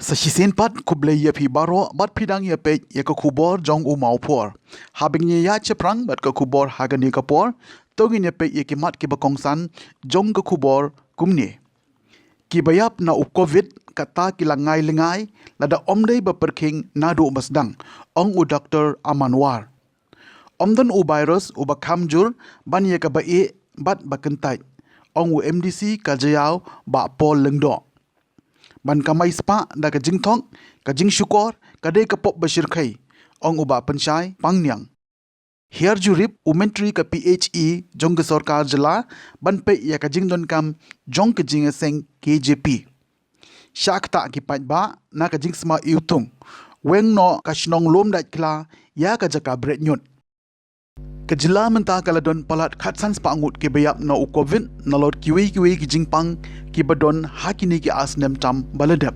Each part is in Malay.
sa hisin pat kuble ya phi baro bat phidang ya pe ya ka khubor jong u mau por habing ni ya cheprang bat ka khubor hagani ka por togin ya pe ya ki mat ki ba kongsan jong ka khubor kumni ki bayap na u covid kata ki langai lengai lada omdei ba perking nadu masdang ong u Dr. Amanwar omdan u virus u ba khamjur ban ya ka ba e bat ba kentai ong u MDC ka jayaw ba pol lengdo ban kamai spa da ka jingthong ka jing shukor ka de ka pop bashir khai ong uba panchai pangnyang here jurip umentri ka PHE jong ka sarkar jala ban pe ya ka jing don kam jong ka jing seng KJP shakta ki pa na ka jing sma yutung weng no ka shnong lom dat kla ya ka jaka bret nyut Kejila menta kaladon palat khatsan spangut ke bayap na u covid na lot kiwi ki jingpang ki badon hakini ki asnem tam baladap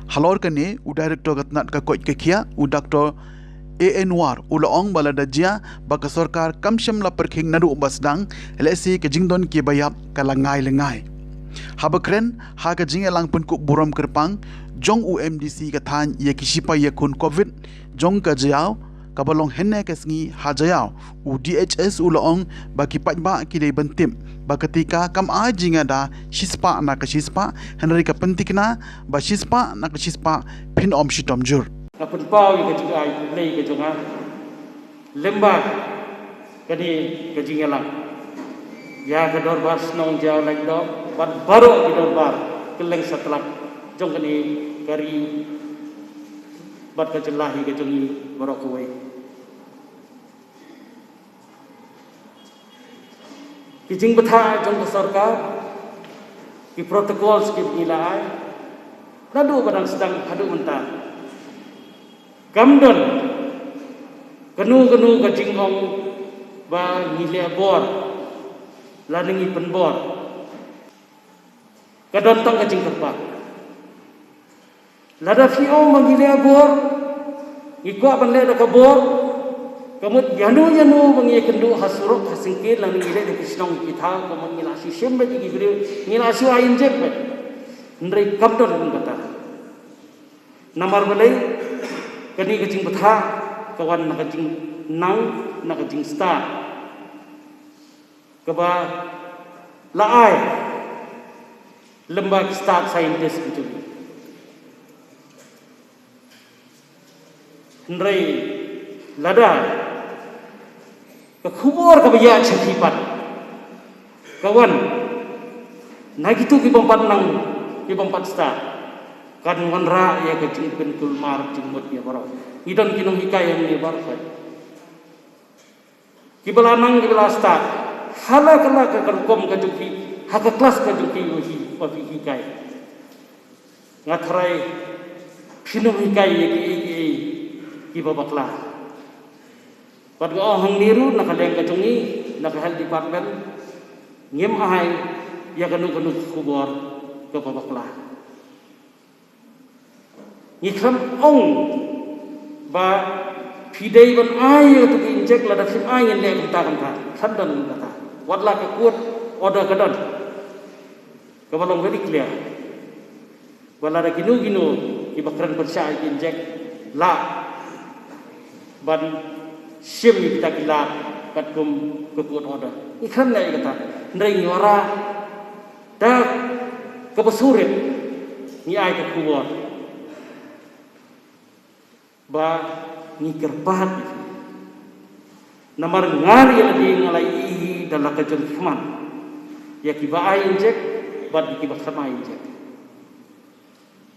halor kane u director gatnat ka koj ke khia u Dr. Anwar u laong baladajia baka sarkar kamsham la perkhing nadu basdang lesi ke jingdon ki bayap kalangai lengai habakren ha ka jing elang pun ku buram kerpang jong u MDC ka than ye kisipa ye kun covid jong ka jaw kabalong henne kesngi hajayau u DHS ulong bagi pajba kidai bentim ketika kam ajinga da shispa na ka shispa henry ka pentikna ba shispa na ka shispa pin om shitom jur kapun pau ka juga lei ka jonga lemba kadi ka jingelang ya ka dor bar snong jaw lek do bat baro ki dor bar keleng satlak jong kani kari bat ka jelahi ka jongi barok kuwai ki jing batha jong ka sarkar ki protokol skip nilai nadu badang sedang hadu mentah kamdon kenu ka jingong ba ngile bor laningi penbor kadon tong ka jing kepak lada fio mangile bor ikwa banle da ka bor kamut yanu mangi kendu hasuruk hasingkir lang ngile de kisnong kitha kamut ngila si shembe di gibri ngila si ain jebbe ndrei kamdon kata namar balai kani kajing batha kawan nakajing nang nakajing star kaba laai lembag start scientist gitu ndrei lada khubor ka baya chhipat kawan nagitu ki bompat nang ki bompat start kan wanra ya ke jingpen kulmar jingmut ya baro idon kinong hikai yang ni bar khai kibalanang kibala start hala kala ka kom ka juki haka kelas ka juki uhi papi hikai ngathrai kinong hikai ya ki babakla pat go hang niru nakaleng ka jungi nak health department ngem ahai ya kanu khubor ka babakla Ikram ong ba pidai ban ayo tu injek la da sim ayen le ta kan ta sandan kata wadla ka kuat order kadon ka balong very clear wala da ginu ibakran persa injek la ban sim kita kila kat kum ka kuat order ikram le kata ndai nyora da ka basurit ni ay ka kuat ba ni kerbat namar ngari adi ngalai ihi dalam kajon khman ya ki ba ai injek bad ki ba khama injek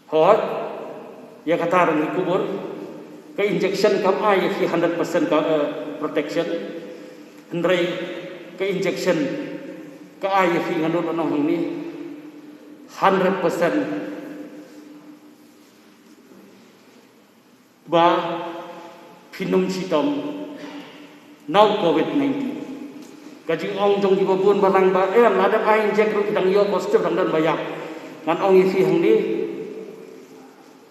hot ya katar ni kubur ke injection kam ai ki 100% ka protection ndrai ke injection ka ai ki nganu no ni 100% ba pinum sitom now COVID-19 kajing ong jong di babun balang ba ladap ai injek ru kidang yo positif dang dan bayak ngan ong ifi hang di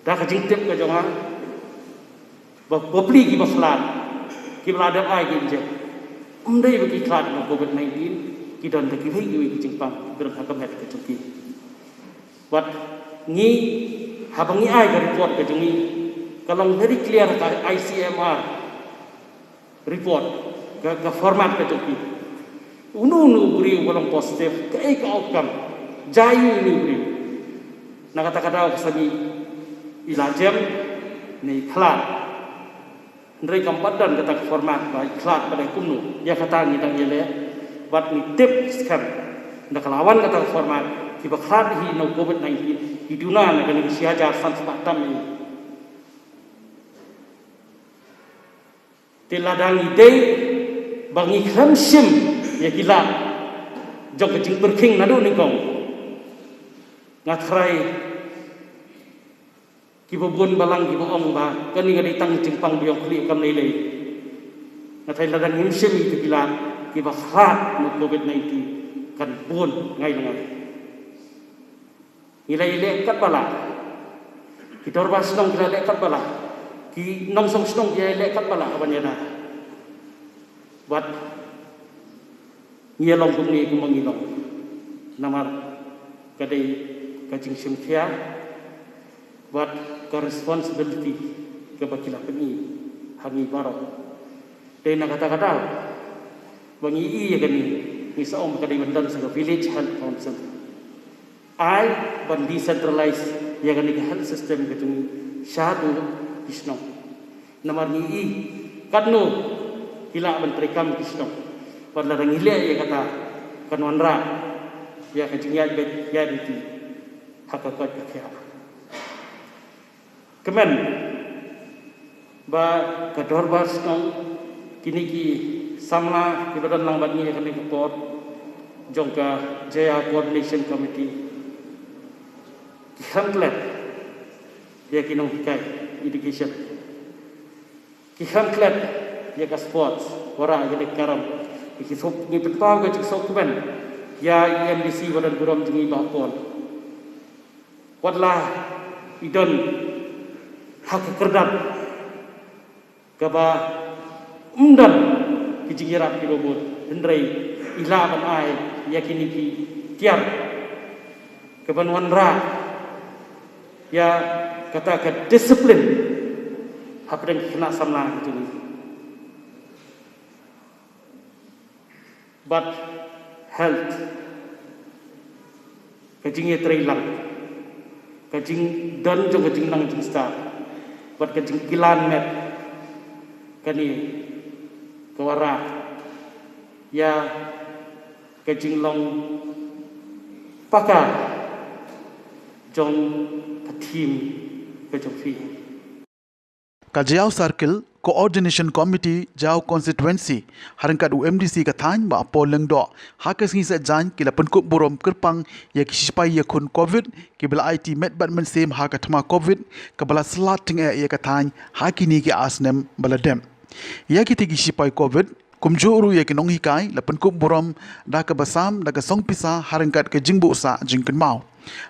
da kajing tip ka jonga ba popli ki baslat ki ladap ai injek umdai bagi klat COVID-19 ki don ta ki hei ki jing pang ger hakam het ka chuki wat ni habangi ai ga report ke jungi kalong very clear ka ICMR report ga format ke jungi unu beri walang positif ke outcome jayu ni beri nak kata-kata kesani ilajem ni klat ndrei kampadan kata format ba klat pada kumnu dia kata ni dang yele bat ni tip skam nak lawan kata format ki ba klat hi no covid-19 hiduna na kan siaja san sepatam ni teladang ide bangi khamsim ya gila jog jing berking nadu ni kong ngatrai kibobun balang kiboong ba kani ga ditang jingpang biong kli kam nei lei ngatai ladang himsim itu gila kiba khat no covid-19 kan bun ngai ngai ilai le kat bala ki dorba snong kila le kat bala ki nong song snong ye le kat bala abanya na buat ngilong kumni kumangilong namar kadai kajing simkia buat ke responsibility ke bakila peni hangi baro dena kata-kata bangi i ya gani misa om kadai bandan sa village health council ai ban decentralize ya gani health system ke tuni syadu kisno namar ni i kadno hila ban trekam kisno pada rangile ya kata kanwanra ya kajingya ya diti hakakat kakya kemen ba kador bas nong kini ki samla ki badan lang badni kami report jongka jaya coordination committee ki hamklet ya kinong kai education ki hamklet ya ka sports wara ya karam ki sok ni petau ga sok kemen ya MDC badan buram jengi bakon wadlah idon hak kerdan kaba umdan kijingirat kibobot hendrei ilaban ai yakini ki tiar kaban wanra ya kata ke disiplin hak dan kena samna itu but health kajingnya terilang kajing dan juga kajing nang jing star buat kajing kilan met kani kewara ya kajing long pakar jong team kajong fi Kajau Circle Coordination Committee Jau Constituency harangkat UMDC katany ba poleng do hakas ngi sa jan kila penkup borom kerpang ya kispai ya kun covid kibla IT met badman sem hakatma covid kabala slating ya katany hakini ki asnem baladem ya kiti kispai covid kumjuru ya kinong hikai la penkup borom da ka basam da ka song pisa harangkat ke jingbu sa jingken mau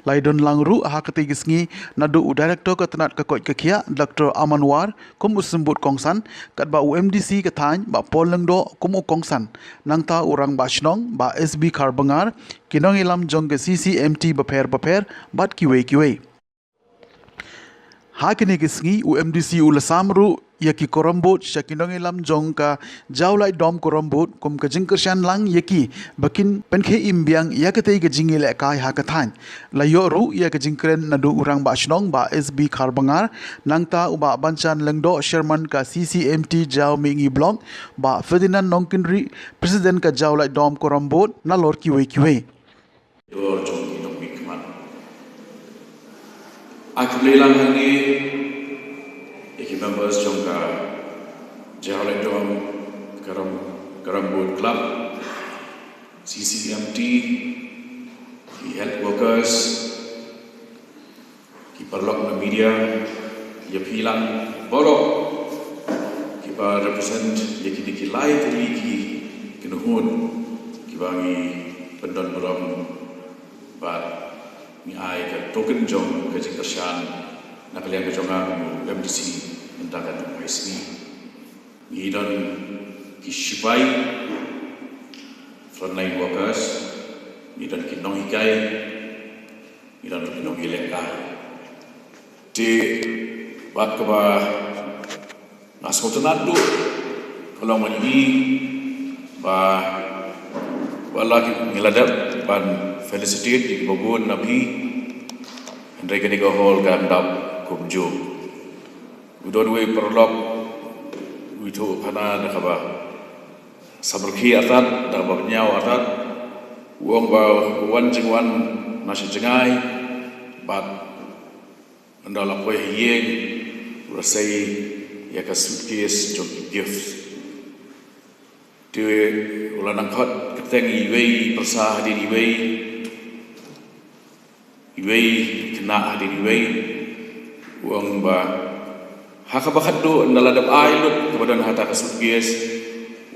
Laidon langru hakati gisngi nadu director katanat kakoi kakia Dr. Amanwar kum usembut kongsan kat ba UMDC katany ba poleng do kum kongsan nangta urang ba shnong ba SB Karbangar kinong ilam jong ke CCMT baper bat kiwe hakini gisngi UMDC ulasamru yaki korambut shakinong ilam jong ka jaulai dom korambut kum ka jingkershan lang yaki bakin penkhe imbiang yakatei ka jingile kai hakathan layo ru ya ka jingkren nadu urang ba shnong ba SB Karbangar nangta uba banchan lengdo Sherman ka CCMT jaw mingi blog ba Ferdinand Nongkinri president ka jaulai dom korambut na lor kiwe dor jong ki dong mikman aklelang hani yaki members jongka Jahalai Dom Karambut Club, CCMT, ki health workers, ki perlok na media, ya pilang borok, ki pa represent yaki dikilai tadi ki kinuhun, ki bangi pendon borom bat ni ai ka token jong ka jingkershan na kalian kejongan MDC mentakan USB idon kishipai frontline workers idon kinong hikai idon kinong hilekai di bat ke ba ngasau tenat tu kalau mani ba wala ngiladap ban felicitate di babun nabi andai kini go hol kan dap kumju udon we perlok witu pana da ba sabrki atat da ba nyau atat wong ba wan jing wan nasi jengai bat andala poy yeng rasai ya ka suitcase jom gift tu ulan angkot keteng iwei persah hadir iwei kena hadir iwei uang ba hakabakat do naladap ailut kepada hata ka suitcase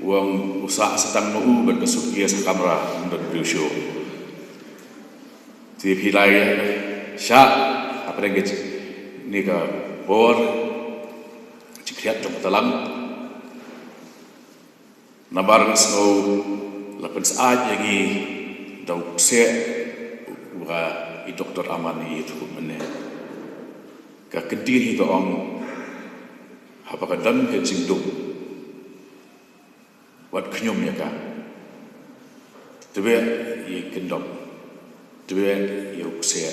uang usak setang mau ban ka suitcase kamera dan show ti pilai syak apa lagi ni ka bor cikriat jom talang nabar snow lapan saat yang dau se wa i doktor aman itu mene ka kentir itu ong apa kadam ke jingdum wat knyum ya ka tebe i kendom tebe i se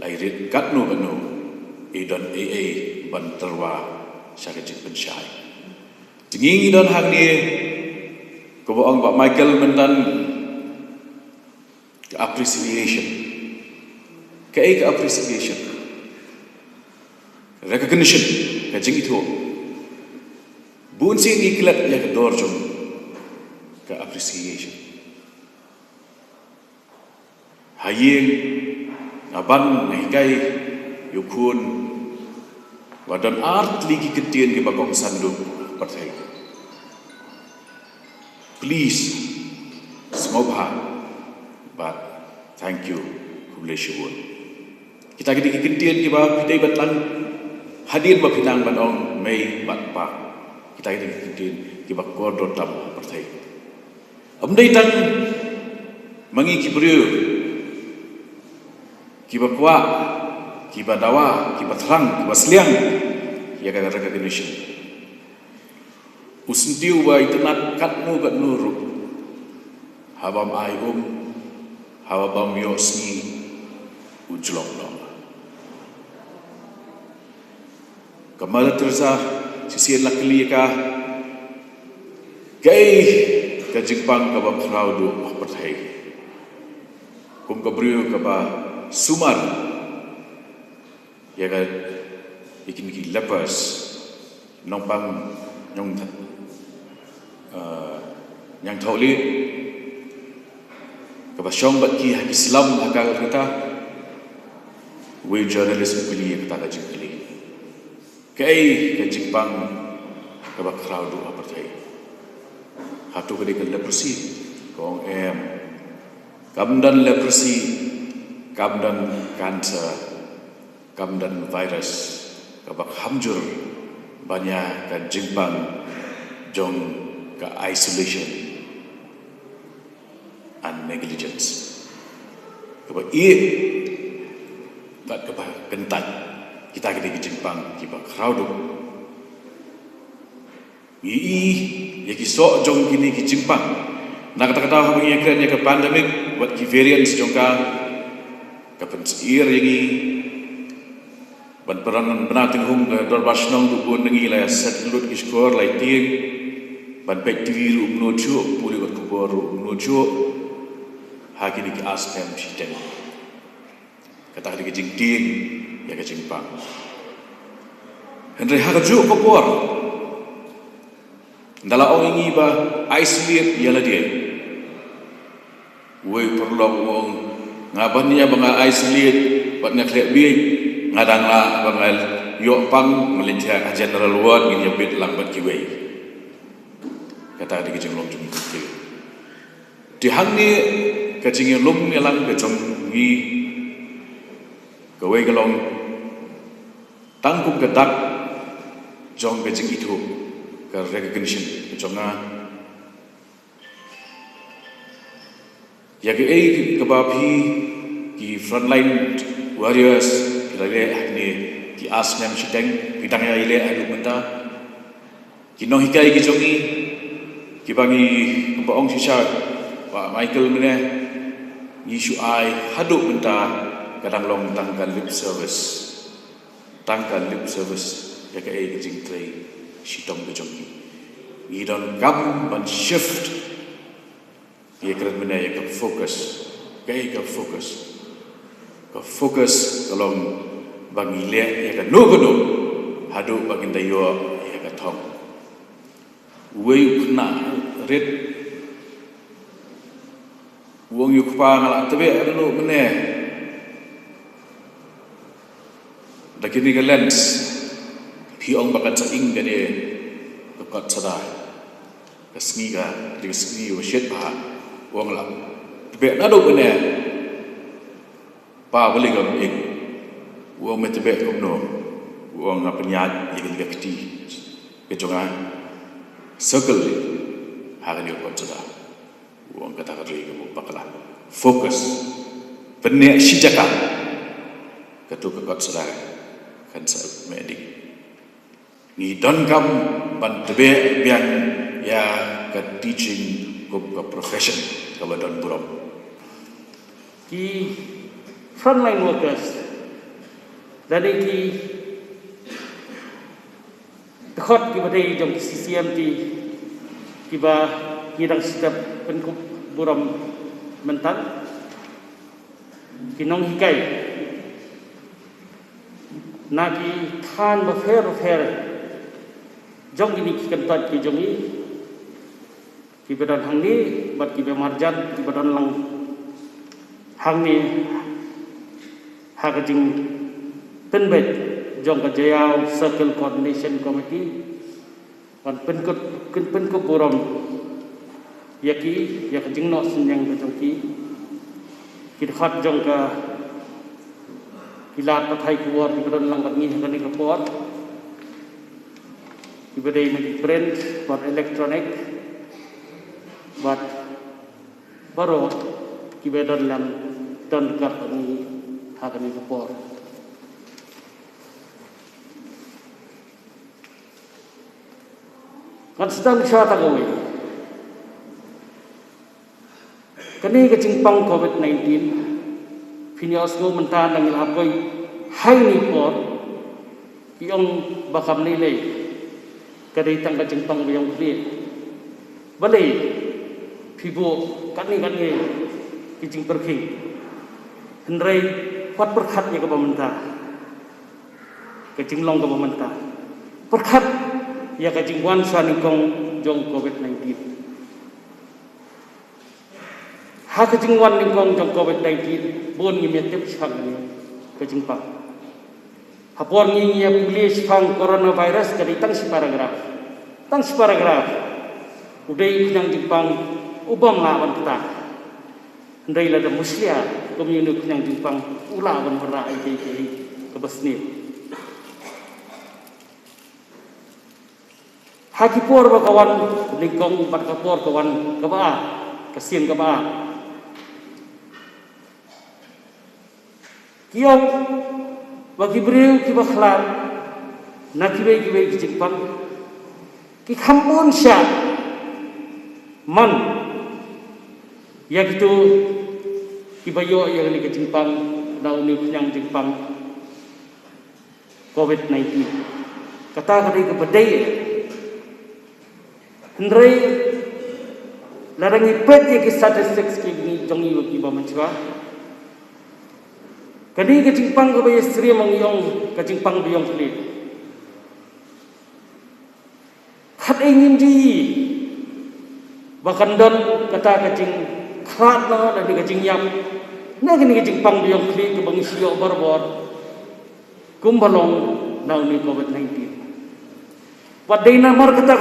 lairit katno banu i don ai ban terwa syakajik pensyai tinggi don hang ni Kebaang Pak Michael mentan ke appreciation, ke appreciation, recognition, ke jing itu, bun sih ikilat ya ke dorjom, ke appreciation, hayeng, aban ngai yukun, wadan art lagi ketian ke bakong sanduk partai. Please, semoga, but thank you, Kubleshwar. Kita kini kentian kita kita batlang hadir bapinang banong Mei batpa. Kita kini kentian kita koordinat tam partai. Amdai tang mangi kibriu, kita kuat, kita dawa, kita terang, kita seliang, ya kata recognition. Usentiu ba internet katmu kat nuru habam ayum habam yosni ujlong long kamala tersa sisi lakli ka gay ka jingpang ka ba crowdu apartheid kum ka brio ka ba sumar ya ka ikin ki lepers nongpang nyong yang tahu li kebasyong bagi Islam akal kita we journalism kali kita kaji kali kai kajipang kebak crowd apa percaya hatu kali ke leprosy kong kamdan leprosy kamdan cancer kamdan virus kebak hamjur banyak kajipang jong ke isolation and negligence. Sebab ia tak kebah kentan kita kena Jepang kita crowd. Ia yang kisah jong kini ke Jepang. Nak kata-kata apa yang kerana ke pandemik buat ki variants jongka ke pensiir yang ban peranan benating hum ke dorbasnong tu pun nengi lah set lut ki skor lai tieng ban pek tiviru menuju puli kat kuboru menuju hakini ki aspem shiten kata ke jing tieng ya ke Jepang Henry hakaju kubor ndala ong ingi ba isolate yala dia we perlu wong ngaban niya banga isolate bat ngaklek bi ngadang la bangal yo pang melintia general ward ngin yabit lambat kiwei kata di kijing lom jung di hangni kajing lom ni lang ke jong gi kawai galong tangkum kedak jong kajing itu ke recognition ke jonga ya ke kebabi ki frontline warriors kita lihat ni ki asnyam sideng bidang ya ile adu menta kino hikai gijongi kibangi kebaong sisa Pak Michael mene Yishu ai haduk menta kadang long tangkal lip service ya kai gijing tray sitong gijongi idon gam ban shift ye kret mene ya ka focus kalong bangi le ya ka nugono hadu bagi dayo ya ka thong wei na red wong yu pa ngala tabe anu mene dakini ka lens piong bakat sa ing gane ka sada kasngi ga disngi wa shet pa wong la tabe na do mene pa balik ang ik wong metebe kumno wong apanyat igil gakti kejongan circle hagan yo kotsada wong kata kadri ke bakala fokus penne shijaka katu ke kotsada kan sa medik ni don kam ban tebe biang ya ke teaching ke profession ke badan buram ki frontline workers dari ki dekat ki badai jom CCMT ki ba ki dang setiap penkup buram mentan ki nong hikai na ki than ba fair jong ini ki kentat ki jongi ki badan hang ni bat ki be marjan ki badan lang hang ni hakajing penbet jong ka jayau circle coordination committee wan penko buram yaki yakajing no senyang ka jong ki khat jong ka kilat pathai kuar ki badan lang bat ngi hakani ka pot ki badai ni print bat electronic bat baro ki badan lang don ka ni hakani ka pot kan sedang syata gawe kani ke jingpang COVID-19 pinios go menta nang ilapoi hai ni por kiong bakam nilai kadai tang ke jingpang biang kli balai pibo kani ki jing perking hendrai kuat perkhat ya ke pemerintah ke jinglong ke pemerintah perkhat ya kajing wan sanikong jong COVID-19 ha kajing wan nikong jong COVID-19 bon ngi metep sang ni kajing pa hapor ngi ya pulis phang coronavirus kadi tang si paragraf udai knyang jingpang ubam lawan kita ndai la da muslia komyunu knyang jingpang ulawan bera ai ke besni hakipor ba kawan lingkong bat kapor kawan kaba kasin kaba kiong bagi beriu ki bakhlan na kibai ki jingpang ki khamun sya man ya gitu ki bayo yang ni ke jingpang na uni yang jingpang COVID-19 kata kadai ke badai Hendrai larang ipet ye ki statistics ki ni jongi ki ba manchwa kadi ke jingpang ke bayi sri mangyong ke jingpang biong kli khat ingin di bahkan don kata ke jing khat no dan ke jing yam na ke jingpang biong kli ke bangi sio bor kumbalong na ni COVID-19 wadai namar kata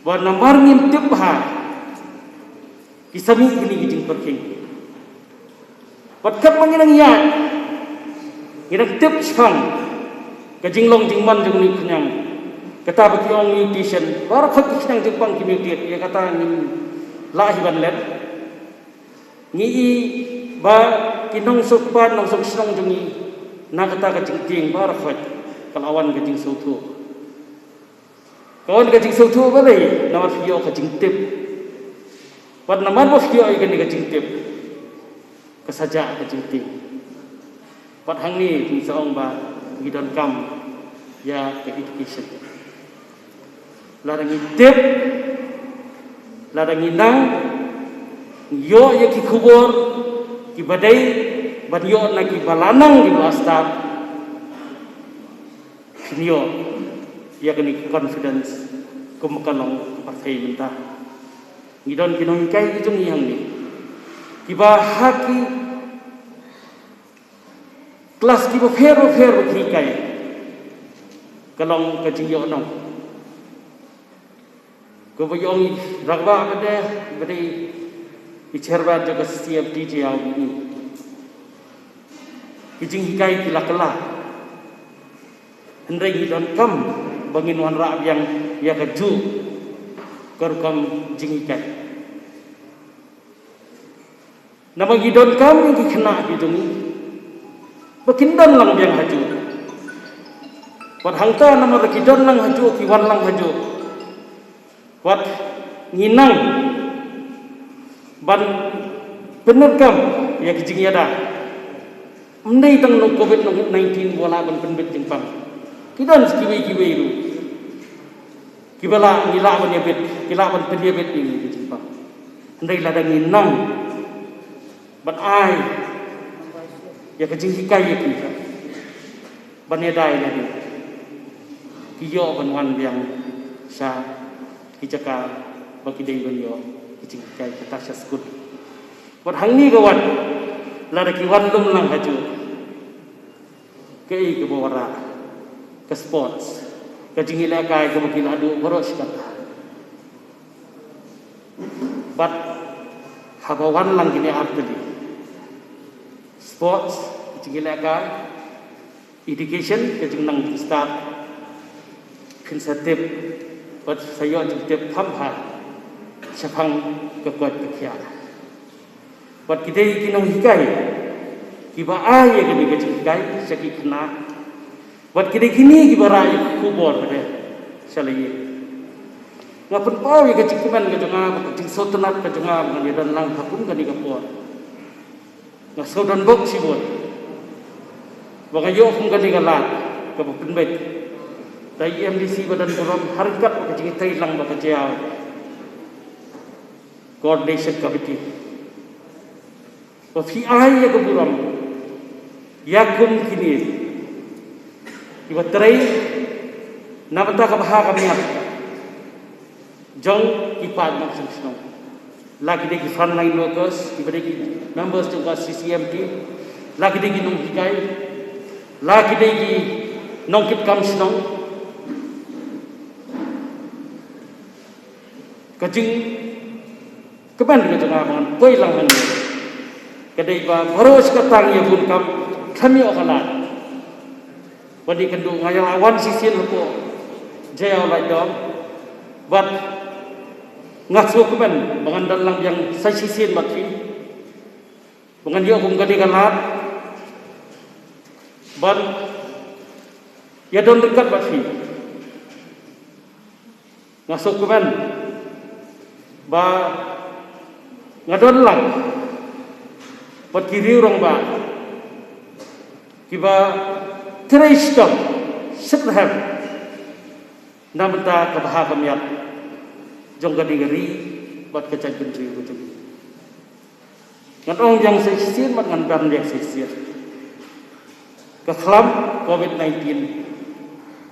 wa namar ngim tip ha kisami gini gijing perking wat kap manginang ya irang tip sang kajing long jingman jeng ni knyang kata bagi ong mutation war khot knyang jingpang ki mutate ya kata ni lahi ban let ni ba kinong sukpan nong sok snong jeng ni nak kata kecing barakot kelawan kecing sautu kawan kecing sautu balai nama video kecing tip wat nama video ikan ni kecing tip kesaja kecing tip wat hang ni seorang ba gidon kam ya ke education larang tip larang nang yo ya ki kubur ki badai ban yo na ki balanang di blastar yo ya kini confidence kumakalong partai minta ngidon kinong kai ijong yang ni kiba haki kelas kiba fero ki kai kalong kajing yo nong ko boyong ragba bade icerba jaga setiap DJ ini kijing hikai kila hendai hidon kam bangin wan ra yang ya kaju kerkam jing hikai nama hidon kam yang kena hidung bakindan lang yang haju wat hangta nama rakidon lang haju kiwan lang haju wat nginang ban bener kam ya kijing yada mendai tang no COVID-19 wala ban penbet jengpang kidan kiwi ru kibala ngila ban yabet kila ban penbet ini jengpang mendai ladang inang ban ai ya kijing hikai ya kita ban yadai ni kiyo ban wan yang sa kijaka bagi dai ban yo kijing hikai kata syskut ban hang ni kawan lada kiwan lum lang haju ke bawara ke sports ke jingila kai ke bukil adu boros kata but habawan lang kini arteli sports jingila kai education ke jing nang start konservatif but sayo jingtip pamha syapang ke kuat ke kia buat kita kinong hikai kiba ay kini kecil hikai sakit kena buat kita kini kiba rai kubur pada salai ngapun pau ya kecil kuman kejonga kecil sotenat kejonga mengalir lang hakun kani kapur ngas sodan bok sibut bagayo kung kani galat kapun bet dari MDC badan koram harkat kecil tai lang bakajiao coordination committee Wafi ayah keburam, yakum kini, iba terai, nampak kabah kami apa, jong ipan maksud senang, lagi degi frontline workers, iba degi members juga CCMT, lagi degi nong hikai, lagi degi nongkit kam senang, kajing keban kita ngapain, koi lang mana. Kadai ba baros katang ya bun kam kami okalan wadi kendu ngaya awan sisin ko jaya lai dom bat ngaso kuban mangandal lang yang sa sisin matri bungan yo kum gadi kalat ban ya don dekat matri ngaso kuban ba ngadon lang buat kiri orang ba, kiba terai stop, setelah nampak kabah kamiat, jongga digeri buat kecak kentri betul. Ngan orang yang sisir, ngan ban yang sisir. Kekelam COVID-19,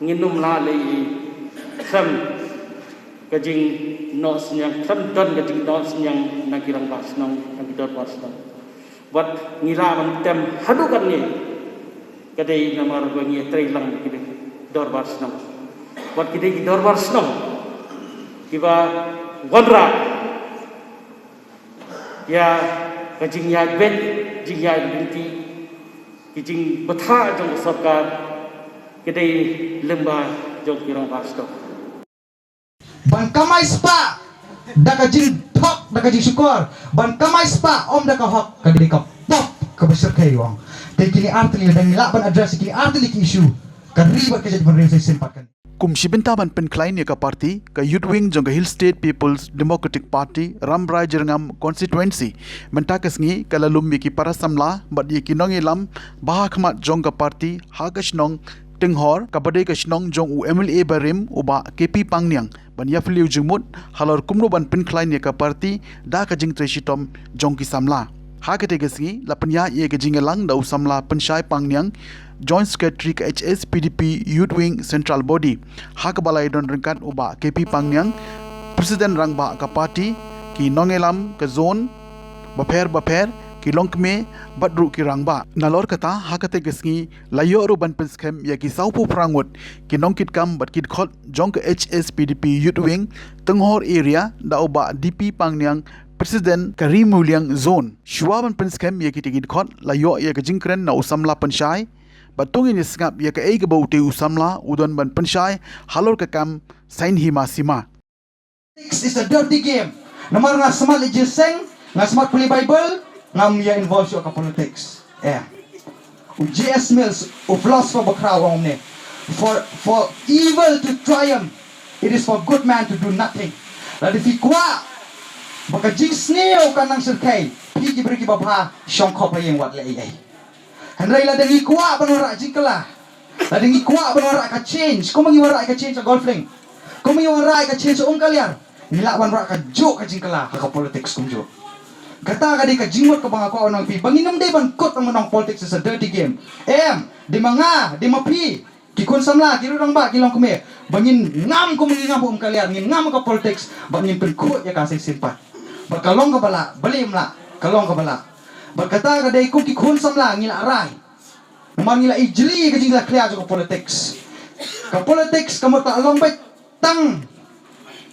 nginum lalai, kem kajing nos yang kem don kajing nos yang nakirang pasnong, nakidor pasnong. Buat ngila tem hadukan ni kadai nama bangi trailang kide dorbar senam buat kide dorbar senam kiba gondra ya kajing ya bet jing ya binti kijing betha jong sarkar kadai lembah jong kirang pastor ban kamai spa daga jing thok daga jing syukur ban kamai spa om daga hok kadai kap pop ke besar kayu wang. Dan kini arti dan nilakban address kini arti ki isu kan ribet kerja di pemerintah sempatkan. Kum sibintaban pen klein ya ka parti ka Youth Wing jong ka Hill State People's Democratic Party Rambrai Jerngam constituency mentakas ngi kalalum ki para samla bad ye ki nong ilam bahakmat jong ka parti hagash nong tenghor kabade ka shnong jong u MLA barim uba KP pangniang ban ya fliu jumut halor kumno ban pen klein ya ka parti da ka jing treshitom jong ki samla hakate gasngi lapnya ye ka jingelang da usamla penshai pangniang Joint Secretary ke HSPDP Youth Wing Central Body hak balai don rengkat uba KP Pangnyang Presiden rang ba ka parti ki nongelam ke zone baper ki longkme badru ki rang ba nalor kata hakate gesngi layo ru ban penskem ya ki saupu prangut ki nongkit kam bat kit khot jong ke HSPDP Youth Wing tenghor area da uba DP Pangnyang Presiden Karim Muliang Zone Shuaban penskem ya ki tikit khot layo ya ke jingkren na usamla penshai Batungin isngap ya ka eiga bauti usamla udon ban pensyai halor ka kam sain hima sima. Politics is a dirty game. Namar nga smart legiseng, nga smart puli Bible, nga miya involve siya ka politics. GS Mills, o philosopher bakraw omne. For evil to triumph, it is for good man to do nothing. Ladi fi kwa, baka jingsneo ka nang sirkay, pigi beriki babha, siyong kopa yung wat leiyay. Hendrai la dengi kuat penora jingkala. La dengi kuat penora ka change. Kau mangi warak ka change golfing. Kau mangi warak ka change kaliar. Nila wan warak ka jok ka jingkala ka politics kum jok. Kata ka di ka jingmot ka bang ako onang pi. Banginam de ban kot ang manong politics is a dirty game. Di manga, di mapi. Kikun samla, kirurang ba, kilong kume. Bangin ngam ko mangi ngam kaliar. Ngin ngam ka politics. Bangin penkut ya kasih simpat. Berkalong ka bala, balim la. Kalong ka bala. Berkata kadai ku ki khun samla ngila arai. Naman ngila ijli ka jingla clear ka politics. Ka politics kamu tak long bai tang.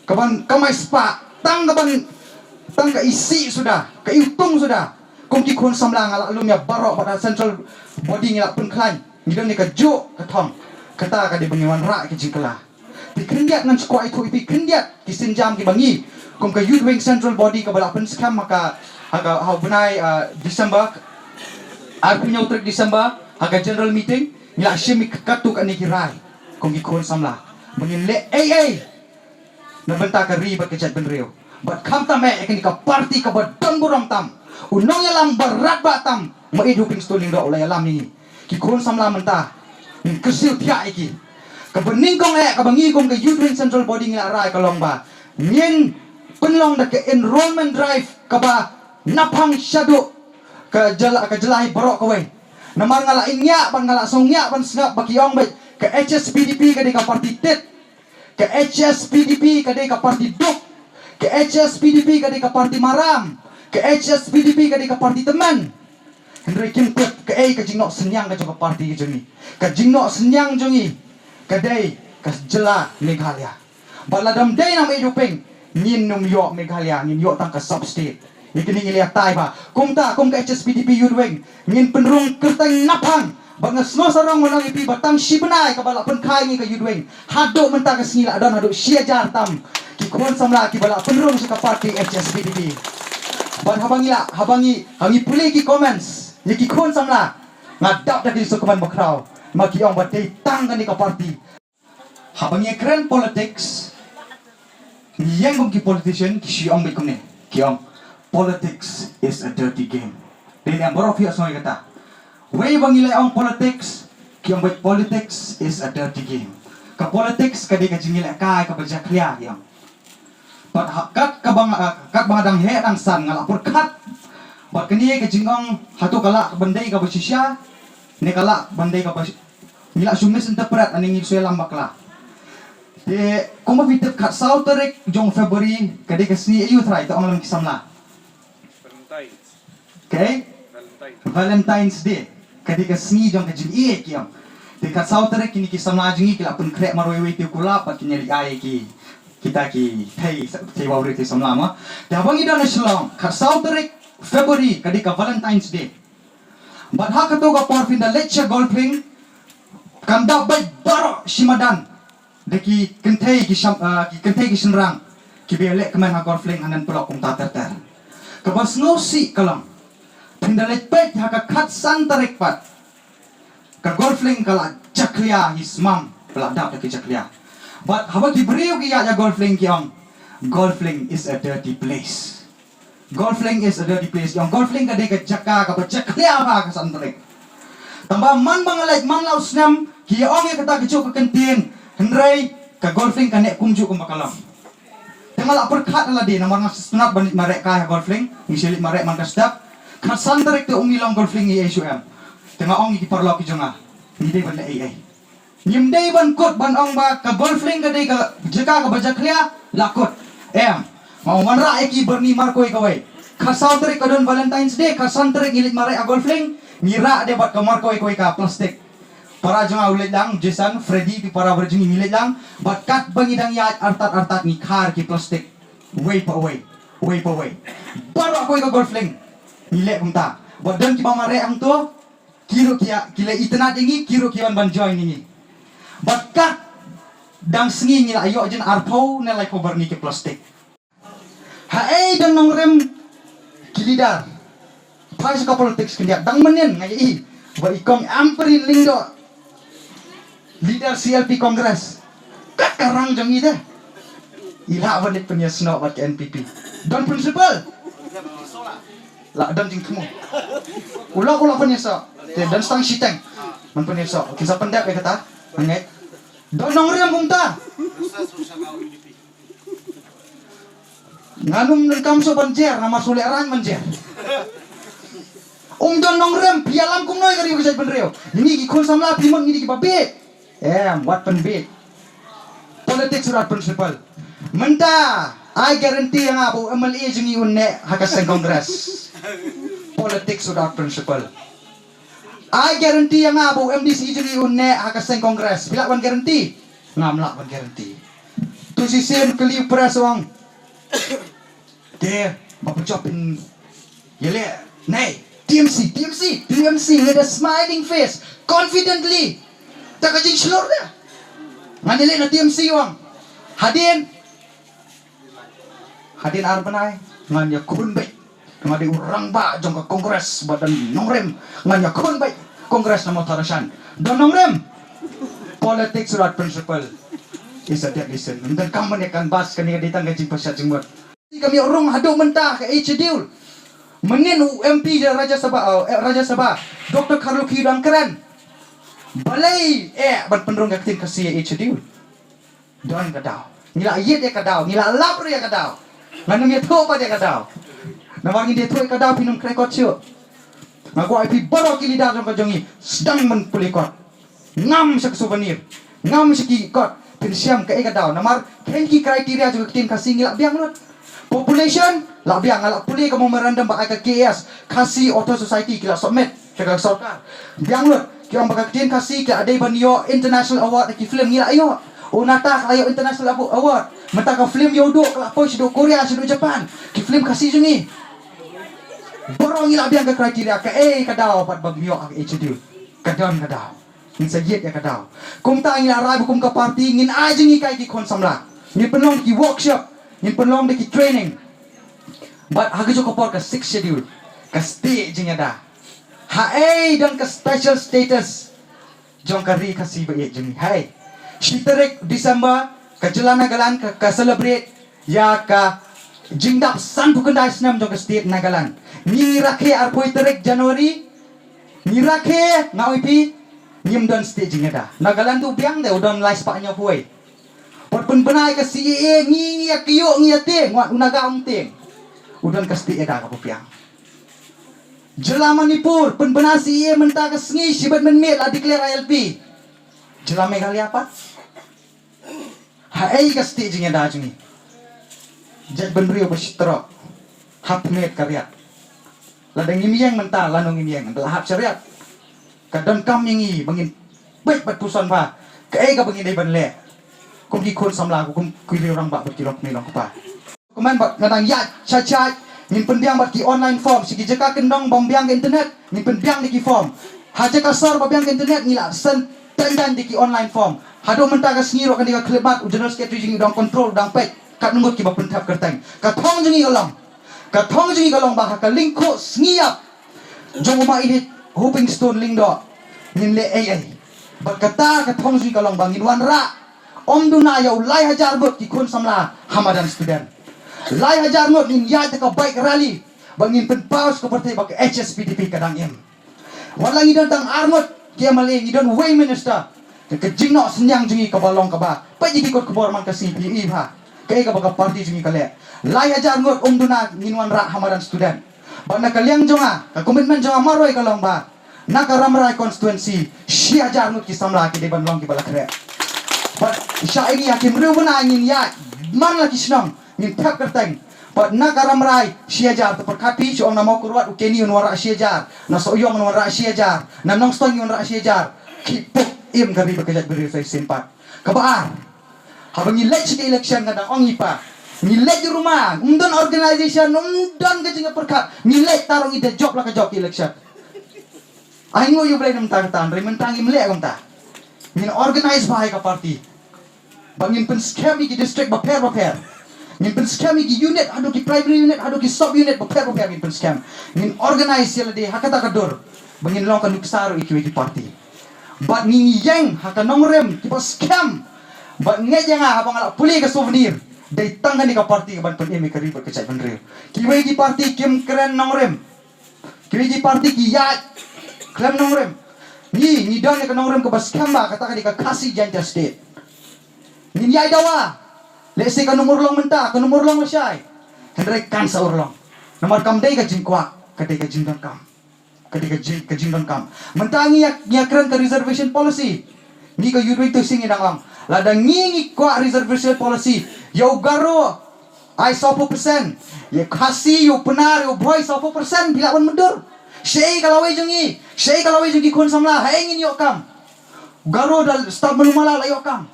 Kaban kamai spa tang kaban tang ka isi sudah, ka iutung sudah. Kung ki khun samla ngala alumnya barok pada central body ngila penklain. Ngidang ni ka jo ka thong. Kata kadai bengiwan ra ki jingla. Ti kendiat ngan skwa itu ipi kendiat ki sinjam ki bangi. Kung ka Youth Wing Central Body ka bala pen scam maka Aga hau benai Disember punya utrik Disember aga general meeting nila shimi katuk ani kirai kong ikon samla mengin le na benta ka riba kejat benrio bat kam tame ekin ka party ka badon buram tam unong yalam berat batam maiduping stoling do oleh alam ni kikon samla menta in kesil tia iki ka bening kong ka bangi kong ka Youth Wing Central Body ngila rai ka longba ngin penlong da ke enrollment drive ka ba napang syadu ke jelai borok kowe namar ngala ingya ban ngala songya ban sengap bakiong baik ke HSPDP ke ka parti tet ke HSPDP ke ka parti duk ke HSPDP ke ka parti maram ke HSPDP ke ka parti teman Henry Kim Kut ke ke jingnok senyang ke joka parti jongi ke jingnok senyang jongi ke dei ke jela Meghalaya baladam dei nam iduping ngin num yo Meghalaya ngin yo tang ke substate Ikini ngiliat tai ba. Kum ka HSPDP Youth Wing. Ngin penrung kertang napang. Banga semua sarang menang ipi batang shibenai ka bala penkai ni ka Youth Wing. Haduk mentah ka singila dan haduk syiajar tam. Ki kuan samla ki bala penrung suka parti HSPDP. Ban habangi pulih ki comments. Ni ki kuan samla. Ngadap dak di sukuman bakrau. Maki ong batay tang ni ka parti. Habangi keren politics. Yang kong ki politician ki siong bikum ni. Ki ong politics is a dirty game. Dan yang borok fiat semua kata, way bangilai ang politics, kiang baik politics is a dirty game. Ka politics kadi ka jingilai kai ka bajaklia yang. Pat kat bangadang he ang san ngalapur kat. Bat kini ka jingong hatu kala bandai ka basisya, ni kala bandai ka bas. Nila sumis interpret aning ngisuy lambakla. Kung mabitip kat sauterik jong February kadi ka sini youth right ang lang kisamla. Okay? Valentine's Day. Kadi ka sni jong ka jing iye kiyam. Dekat sautere kini kisam na jingi kila pun krek maroi ti kula pat kini ri ai ki kita ki thei wawri ti samlama. Da bangi dan shlong ka sautere February kadi ka Valentine's Day. But ha kato ka parfin da lecture golfing kan da bai baro shimadan. Deki kentei ki shenrang ki belek kemen ha golfing hanan pelok kum tater. Kabas ngosi kalang Hindalit pet haka kat santarik pat. Ka golfling kala jaklia his mom kala dap ke jaklia. But hawa ki beriu ki ya golfling kiong. Golfling is a dirty place. Golfling is a dirty place. Yang golfling ka de ka jaka ka jaklia ka santarik. Tambah man bangalait man lau snam ki ong ya kata kecuk ke kentin. Hendrai ka golfling ka nek kumju kumakalam. Tengah perkat lah dia nama senat banit marek kaya golfling, misilit marek man kasdap. Kat santarik tu ungi long golfling i SUM. Tengah ongi di parlo ki jonga. Ni dei ban ai. Nyim dei ban kot ban ong ba ka golfling ka dei ka jeka ka bajak lia lakot. Mau manra eki berni markoi kawai. Kat santarik ka don Valentine's Day, kat santarik ilit marek a golfling, ngira de bat ka markoi koi ka plastik. Para jonga ulit lang, Jason, Freddy, pi para berjungi milit lang. But kat bangidang yat artat-artat ni kar ki plastik. Way pa away. Baru ako ikaw golfling. Milit kong ta. But dan ki mamare ang to, kiro kila itanat ingi, kiro kiwan ban join ingi. But kat dang sengi nila ayo jen arpaw na like cover ni ki plastik. Hae dan nong rem kilidar. Pai sa politics kandiat dang manin ngayi. Ba ikong amperin lingdo. Leader CLP Kongres kat karang jang ida ila wanit punya snow bat ke NPP don principal la don jing temu ulah punya so dan stang siteng man punya so kisah pendek ya kata ngai don nong riam kumta nganum dan kamso banjer nama sule arang banjer don nong riam pialam kum noi kari kisah penreo ini ki khul samla pimon ini ki babet what penbit politik surat principal menta I guarantee yang abu MLA jungi unne hakaseng kongres politik surat principal I guarantee yang abu MDC jungi unne hakaseng kongres bila wan guarantee ngamlak wan guarantee tu sisin keliu press wang there mapujopin yele nay TMC with a smiling face confidently tak kajing selur dia. Nganilin na TMC wang. Hadin arbanay. Nganya kunbay. Ngadi urang ba jong ka kongres badan nongrem. Nganya kunbay kongres na motorasyan. Don nongrem. Politics surat principal. Isa dia listen. Dan kamu ni kan bas kani ditang kajing pasat jenggot. Kami orang hadu mentah ke HDul. Menin UMP Raja Sabah. Dr. Karlo Kidang keren. Balai ban penrong kaktin kasih HDU don kadau nila yet ya kadau nila lapr ya kadau nganung ya tho pa ya kadau namang dia tho kadau pinum krekot sio ngaku IP baru kili dah jong kajongi sedang menpulikot ngam sak souvenir ngam siki kot pinsiam ke kadau namar kenki kriteria juga kaktin kasih nila biang lut population la biang ala puli kamu merandam ba ka KS kasih auto society kila submit kila sorkar biang lut Kaya bakal kien kasih ke ada banyo international award ki film ngila ayo. Unata ayo international award. Mata ka film yo do ka po sido Korea sido Japan. Ki film kasih jungi. Borong ngila biang ke kriteria ka kadao pat bagyo ang HDU. Kadam kadao. Min sayet ya kadao. Kum ta ngila rai bukum ka party ngin ajingi kai ki konsamla. Ni penong ki workshop, ni penong de ki training. But hagajo ka por ka 6 schedule. Ka stay jinga da. Hai dan ke special status jong kari kasih baik jeng hai Shitarik Disember ke Jelana Galan ke celebrate ya ke jingdap san bukan dah senam jong ke state Nagaland ni rakhe arpoi tarik Januari ni rakhe ngawipi nyim don state jingada Nagaland tu biang deh udon lai spaknya puai pot pun benai ke CAA ngi ya kiyo ngi ate ngat unaga umting udon ke state eda ka piang Jela Manipur, penbenasi ia mentah ke sengi, sibat menmit lah declare ILP. Jela Meghalaya apa? Hai ke stagingnya dah jungi. Jad benrio bersyukur. Hap met karya. Ladang ini yang mentah, lanung ini yang adalah hap syariat. Kadang kami ingi, bangin baik berpusan pa. Kaya ka bangin day banle. Kung kikun samla, kung kuili orang bak berkilok milong pa. Kuman bak ngadang yat, cacay. Ni pendiang bat ki online form sigi jeka kendong bombiang ke internet ni pendiang di ki form haja kasar bombiang ke internet ni la sen tendan di ki online form hado mentah ka sengiro kan di ka klebat general secretary jing dong control dang pet kat nungut ki ba pentap kerteng ka thong jingi galong ba ka lingko sengiap jong uma ini hoping stone ling do ngin le ai bat kata ka thong zui kalong bangin wan ra om duna yau lai hajar bot ki khun samla hamadan student lai hajar ngot nin ya ka bike rally bangin pen paus ko partai bak HSPDP kadang im walang idon tang arngot kia maling idon way minister ke jingno senyang jingi ka balong ka ba pa jigi kot kebor man ka CPI ha ke ka baka parti jingi kale lai hajar ngot om duna ngin wan ra hamadan student bana kaliang jonga ka komitmen jonga maroi kalong ba naka ramrai constituency shi hajar ngot ki samla ki de ban long ki bala kre but sya ini yakin rubuna ngin ya man lagi senang ngin tap kerteng but naka ramrai shi hajar to perkapi so na mau kurwat ukeni unwara shi hajar na so yong unwara shi hajar na nong stong unwara shi hajar ki puk im gabi bekerja beri saya simpat kabar habang ilek si election kadang ong ipa nilek di rumah undon organization undon ke jinga perkat nilek tarong ide job lah ke job election ai ngo yu blai nam tang tan re mentang im lek kom ta min organize bahai ka party bangin pen scam ki district baper min pen scam ki unit adu ki primary unit adu ki sub unit baper min pen scam min organize yela de hakata kadur bangin long kan nuksaru iki party bat ni yang haka nongrem ki scam bat ngejang habang ala puli ka souvenir dai tangga ni ka party ka ban pen emi kari ba kecai benril ki wei ki party kim keren nongrem ki wei ki party ki ya klem nongrem ni don ka nongrem ka bas kamba kata ka di ka kasih janja state ni yai dawa lese ka nomor long menta ka nomor long syai hendrai kan sa urlong nomor kam dai ka jingkwa ka dai ka jingdon kam ka jingdon kam mentangi ya keren ka reservation policy ni ka yudwei tu sing idang lang ladang ngi kwa reservation policy yo garo ai 100% ye kasi yo penar yo boy 100% bila pun mundur Syai kalau jungi kun samla haingin yo kam garo dal staf menumala la yo kam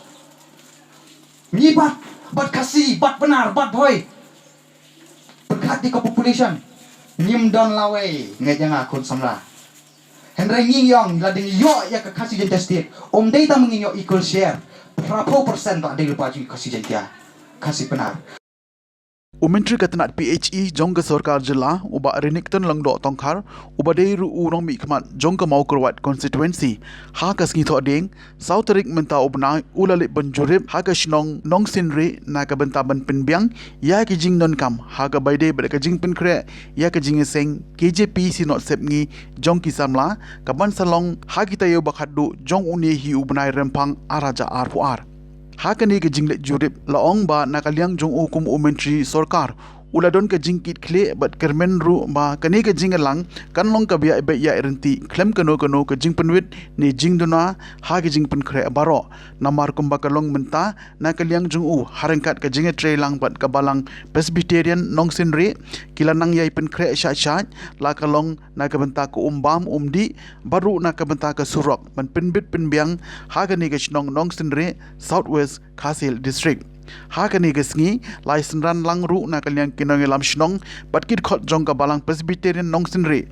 ni bat kasi bat benar bat boy berkat di population nim don lawe ngejang kun samla Henry nging yong lading yo ya ka kasi jenta state dei ta mengin yo equal share berapa persen tak ada lupa juga kasi jenta kasi benar Umentri katanat PHE jong ke sarkar jila uba renikton langdo tongkar uba dei ru urong mi khmat jong ke mau kurwat constituency ha kas ngi tho ding sauterik menta ubna ulale banjurip ha ka shnong nong sinri na ka benta ban pinbyang ya ki jing non kam ha ka baide ber ka jing pin kre ya ka jing seng KJP sinot sep ngi jong ki samla ka ban salong ha kita yo bakhadu jong uni hi ubnai rempang araja R4R Hakani ke jinglet jurip laong ba nakaliang jong hukum umentri sorkar uladon ke jingkit kle bat kermen ru ba kani ke jingalang kanlong ka bia be ya erenti klem kano ke jing penwit ni jing dona ha ke jing pen kre baro namar kumba kalong menta nakaliang jong u harangkat ke jinge trelang bat kabalang presbyterian nong sinre kilanang yai pen kre sha la kalong na ke benta ko umbam umdi baru na ke benta ke surok ban penbit penbiang ha ke ni ke snong nong sinre southwest Kasil district Hakani gesngi laisen ran lang ru na kaliang kinong lam shnong patkit khot jong ka balang presbyterian nong sinre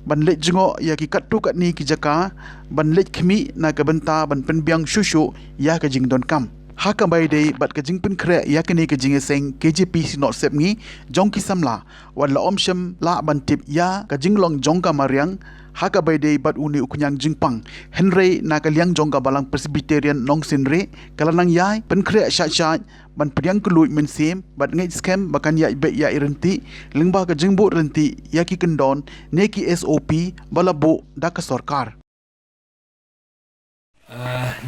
ban let jingo ya ki kattu kat ni ki jaka ban let khmi na ka benta ban penbiang shushu ya ka jing don kam haka bai dei bat ka jing pen kre ya ka ni ka jing seng KJP sinot sep ngi jong ki samla wan la omshem la ban tip ya ka jing long jong ka mariang haka bai dei bat uni ukunyang jingpang Henry na kaliang jong ka balang presbyterian nong sinre kalanang yai pen kre sha ban priang kului men sim bat ngai scam bakan ya be ya irenti lingba ka jingbo renti ya ki kendon neki SOP balabo da ka sarkar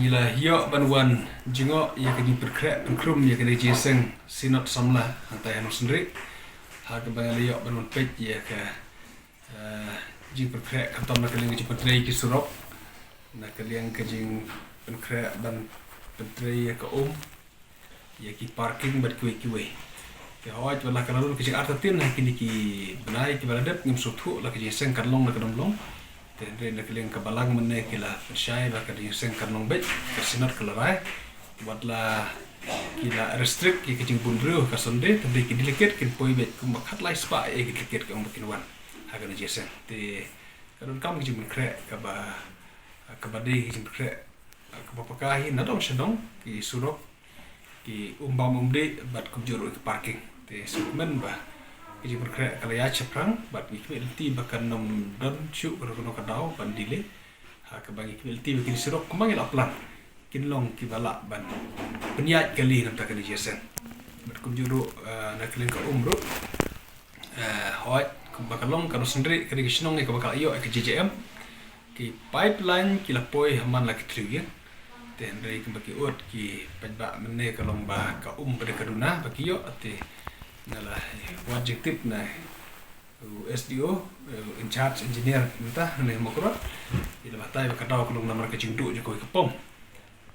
Nila hiyo banwan jingo ya kini perkre penkrum ya kini jeseng sinot samla hantai anu sendiri harga bangal hiyo banwan pej ya ke jing perkre kantom nak kaliang jing pentrei ki surok nak kaliang ke jing perkre ban pentrei ya ke ya ki parking bat kue ke hawaj wala kanalun ke jing artatin kini ki benai ki baladep ngim suthu la ke jeseng kanlong na kadomlong Tendre nak kalian kebalang mana kila percaya bahkan di seng kanong bet kesinat kelarai buatlah kila restrict ke kecing bundru kasonde tendre ki delicate kin poi bet kumakat lai spa e ki delicate ke umbakin wan hagan jesen te kadon kam kecing kre kabade kecing kre kabapakahi nadong sedong ki surok ki umbam umde bat kubjuru ke parking te segmen bah kejing berkreat kalau ya ceprang bat equality bahkan nom don chu kalau kadau ban dile ha ke bang equality bikin serok kemang ila plan kinlong kibala ban peniat kali nam tak kali jesen bat kunjuru nak kelin ka umru hoi bakalong kalau sendiri kali kisnong ke bakal iyo ke JJM ki pipeline ki lapoi haman laki trigen ten dari ke baki ut ki pajba menne kalong ba ka pada kaduna baki yo ate nala objektif na SDO in charge engineer minta ne mokro ila batai ka taw kalong namar ka cingdu je ko pom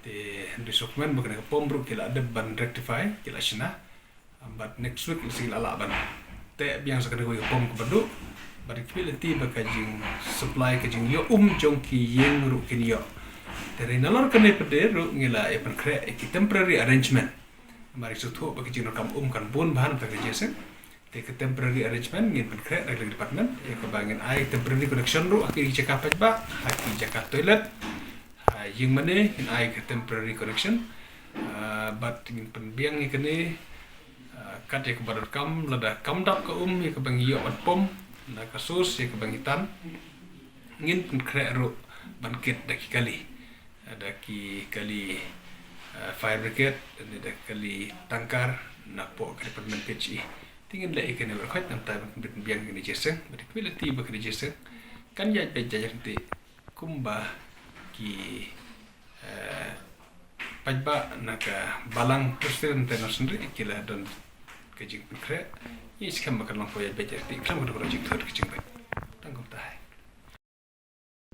te dokumen bakana ka pom bro kila ada ban rectify kila shina but next week sila ala ban te biang sakana ko pom ko badu barikiliti bakajing supply kajing yo jongki yeng ru kin yo dari nalor kene pede ru ngila e perkre ki temporary arrangement mari sutu bakajing rakam kan bun bahan tak jesen te ke temporary arrangement ngin perkre dari department e ko bangin ai temporary connection ru aki jaka pajba aki jaka toilet yeng mane in ai ke temporary connection but ngin penbiang ni kene kat e ke badar kam lada kam dak ke e ke bang yo at pom na kasus ya kebangitan ngin pun ro bangkit daki kali ada ki kali fire brigade dan ada kali tangkar na po ke department PHI tingin la ikan berkhot nam ta biang ni jesen berkualiti bakri jesen kan ya pejajak ti kumba ki pajba naka balang presiden internasional kila don kejing kre is kan bakal langkau ya bejar di kan udah project third kecing baik tanggung tahay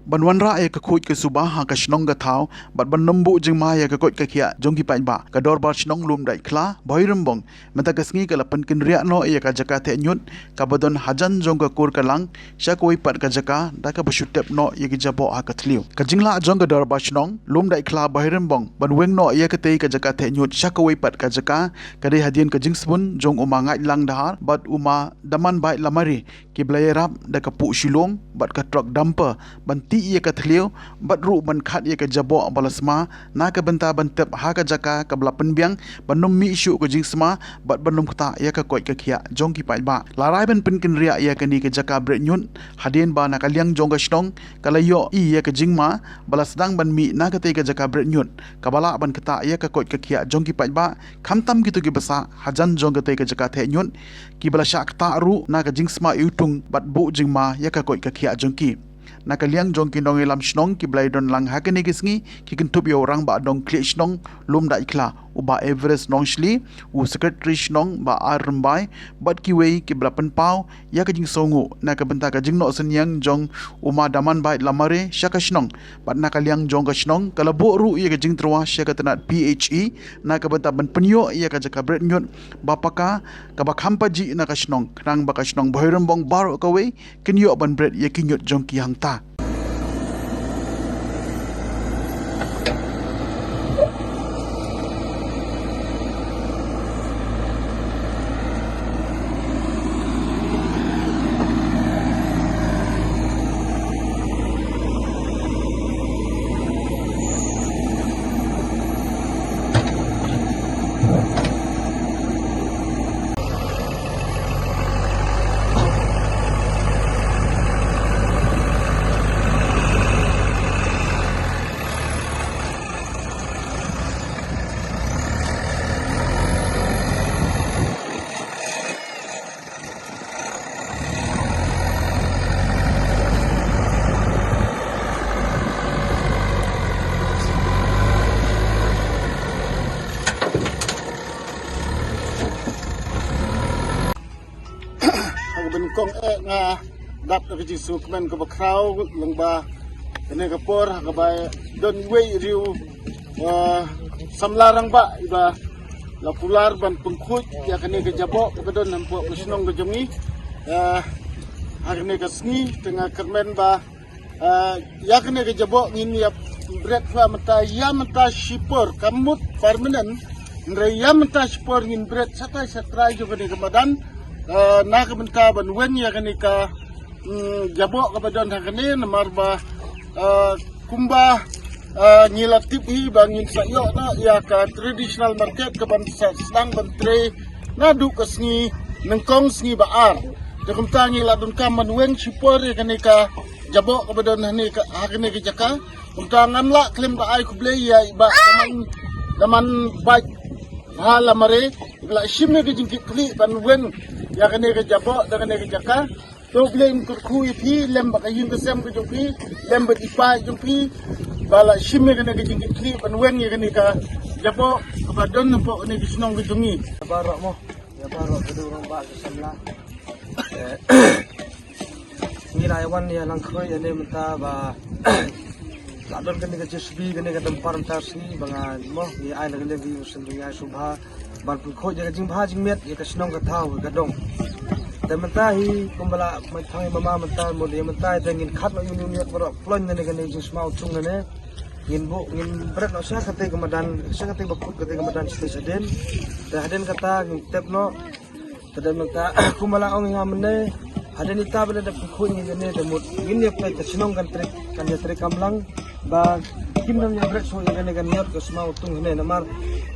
banwanra e ka khoj ke subah ha ka shnong ga thau bat ban numbu jing ma ya ka koj ka khia jongki pain ba ka dor bar shnong lum dai khla boirum bong mata ka sngi ka lapan kin ria no e ka jaka the nyut ka badon hajan jong ka kur ka lang sha koi pat ka jaka da ka bashutep no ye ki jabo ha ka thliu ka jingla jong ka dor bar shnong lum dai khla boirum bong ban weng no ye ka tei ka jaka the nyut sha koi pat ka jaka ka dei hadien ka jing spun jong uma ngai lang dahar bat uma daman bai lamari ki blayerap da ka pu shilom bat ka truck dumper ban ti ia ka thliu bat ru ban khat ia ka jabo balasma na ka benta bantep ha ka jaka ka bla penbiang banum mi shu ko jingsma bat banum kta ia ka koi ka khia jong ki pai ba larai ban pin kin ria ia ka ni ka jaka bre nyun hadien ba na ka liang jong ka shnong kalayo i ia ka jingma balasdang ban mi na ka te ka jaka bre nyun ka bala ban kta ia ka koi ka khia jong ki pai ba khamtam ki tu ki basa hajan jong ka te ka jaka the nyun ki bala syak ta ru na ka jingsma yutung bat bu jingma ia ka koi ka khia jong ki nakaliang jong ki nong elam shnong ki blai don lang hakene kisngi ki kintup yo orang ba dong kli shnong lum da ikla uba Everest nong shli u secretary shnong ba armbai bat ki wei ki blapan pau ya ka jing songu na ka benta ka jing no senyang jong uma daman bai lamare shaka shnong bat nakaliang jong ka shnong kala bo ru ya ka jing trwa shaka tanat PHE na ka benta ban penyo ya ka jaka bret nyot bapaka ka ba khampa ji na ka shnong krang ba ka shnong boiram bong bar ka wei kinyo ban bret ya ki nyot jong ki hang ta kong nga dap na kiji sukmen ka bakraw lang ba kene ka por ka ba don way riu samlarang ba iba la pular ban pengkut ya kene ka jabo ka don nampo kusnong ka jongi kene ka sngi tengah kermen ba ya kene ka jabo ngin ya bret fa mata ya mata shipor kamut permanent ndre ya mata shipor ngin bret satay jo kene ka madan na ka benta ban wen ya kani ka jabo ka badon hakani namar ba kumba nyila tipi bangin sayo na ya ka traditional market ka ban sedang ban tre na du kasni nengkong sngi baar jakum tangi ladun kam manweng sipor kanika jabo kabadon hani hakane ke jaka untangan la klim ba ai kuble ya ba daman ba hala mare la shimne ke jingki kli ban wen ya kane ke jabo dengan ke jaka to blem ku pi lem ba kayin ke sem ke jumpi lem ba ipa jumpi bala shimne ke jingki kli ban wen ya kane ka jabo kabadon po ne kisnong ke jungi barok mo ya barok kedurung ba samla ni raiwan ya langkoi ane menta ba ladon kene ke JSB kene ke tempar tarsi bangan mo ni ai lagi levi usendunya subha ban pun kho jaga jingba jingmet ya kasnong ka thau ka dong te menta hi kumbala mai mama menta mo dia menta tengin khat no yun yun bro plon ne kene jismau chung ne ngin berat no sia kate kemadan sia kate bakut kate kemadan stesen te haden kata ngin tep no te menta kumbala ong ngamne ada ni tabel ada pukul ni ne de mut ini apa ke sinong kan ya trik kamlang ba kim nam ya brek so ya ne kan yot ke semau tung ne namar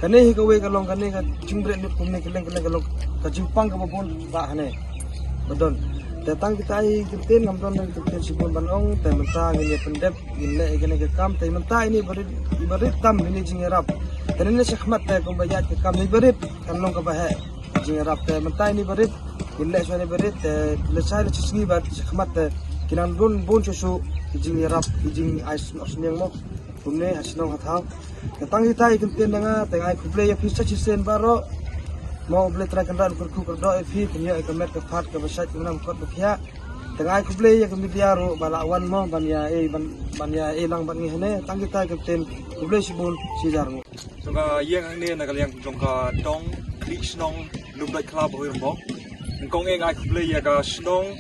kane hi ka we ka long kane ka jingbre ni kum ne keleng ka long ka jimpang ka bobon ba hane bedon datang kita ai kiten ngam don kiten sipon banong te menta ni pendep inle kane ke kam te menta ini berit tam ini jingerap dan ini syahmat te kum bayat ke kam ni berit kan long ka ba he jingerap te menta ini berit inle so ne berit lesai le chisngi ba syahmat kinan bun susu kijing rap kijing ais osnyang mo kumne hasnong hathau datang kita ikin nga tengai kuble ya pisa chisen baro mo ble tra kan ran kurku kurdo fi punya ikamet ke fat ke besat kunam kot bukhya tengai kuble ya kemedia ro balawan mo ban ya lang ban ngene tang kita ikin kuble sibun sijar mo songa yang ne na kalyang jongka dong krishnong lubai club hoirmo ngkong ai kuble ya ka snong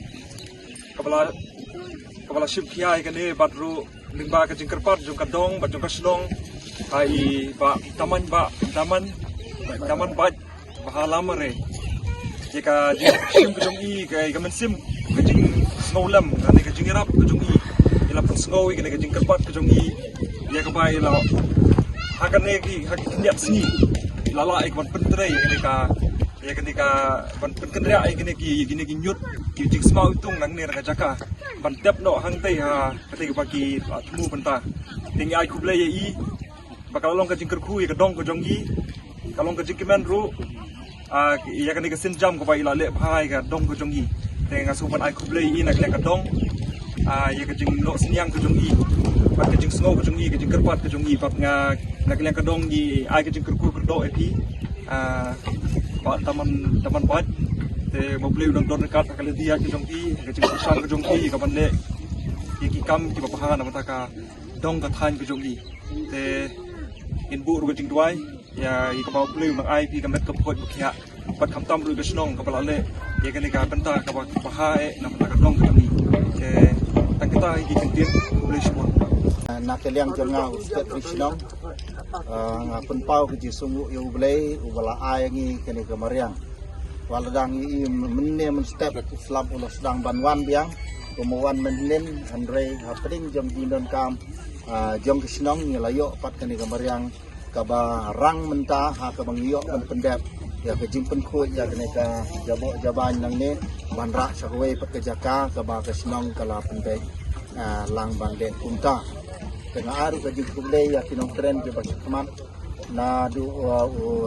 kepala ship kiai kan ni batru lingba ke jingkerpat jong kadong bat jong kasnong hai ba taman ba bahala mare jika sim ke jong i ke gamen sim ke jing snowlam kan ke jingirap ke jong i ila pun snow ke jingkerpat ke jong i dia ke bai la hakan ne ki niat sini lala ek ban pentre ya ketika ban penkendra ai gini nyut ki jing smau tung nang ne ra jaka ban tep no hang tei ha ketika bagi temu benta tinggi ai kuble ye i bakal long ke jing kerku ke dong ke jong i kalong ke jing kimen ru ya ketika sin jam ko bai la le bhai ka dong ke jong i tenga supan ai kuble i nak ke dong ya ke jing no sinyang ke jong i bat ke jing snow ke jong i ke jing kerpat ke jong i bat nga nak ke dong i ai ke jing kerku ke do epi pak taman bat te mobil udang don dekat kali dia ke jong i ke jing sang ke jong i ka bande ki kam ki bapahan na mataka dong ka than ke jong i te in bu ru ke jing duai ya i ka bau blue mang ai pi ka met ka phot bukhya pat kham tam ru ke snong ka balale ye ke ni ka banta ka baha e na mataka dong ka ni te tang kita ki kentin boleh semua nak kalian jangan ustaz Krishnong ngapun pau ke jisungu yu blai ubala ai ngi kene ke mariang waladang i menne men step islam ulo sedang banwan biang kemuan menlen andre hapring jom dinon kam jom Krishnong ni layo pat kene ke mariang kaba rang menta ha ka bangyo men pendep ya ke jimpen khu ya kene ka jabo jaban nang ne banra sakwe pat ke jaka kaba Krishnong kala pendek lang bangde kunta tengah aru ke jikuble ya kinong tren ke baskeman na du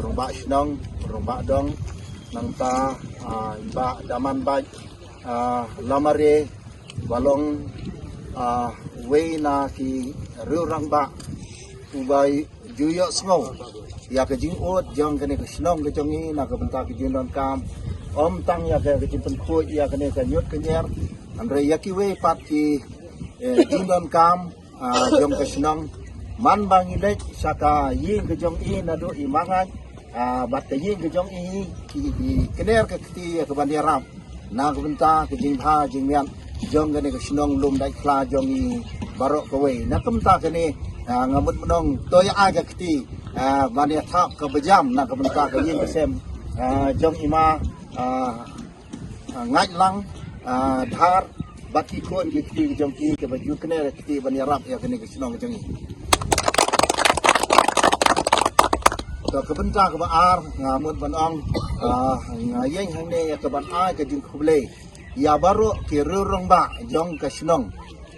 romba snong romba dong nang ta ba daman ba lamare balong we na ki rurang ba ubai juyo sngo ya ke jing ot jong ke ne ke snong ke jongi na ke benta ke jindon kam om tang ya ke jimpen khu ya ke ne ke nyut ke nyer andre ya ki we pat ki jindon kam jom kesnong man bang ilek saka yin ke jong i na do imangan bat ke yin ke jong i ki kener ke ti ke bandiram na ke benta ke jing ha jing mian jong ke ne kesnong lum dai kla jong i barok ke we na ke benta ke ni ngamut menong toy a ke ti bandia thap ke bejam na ke benta ke yin ke sem jong ima ngaj lang dhar baki kon ke ti jong ki ke baju kene ti bani rap ya kene ke sinong jong do ke benta ke ar ngamut ban ong ngayeng hang ne ke ban ai ke jing khuble ya baru ke rurung ba jong ke snong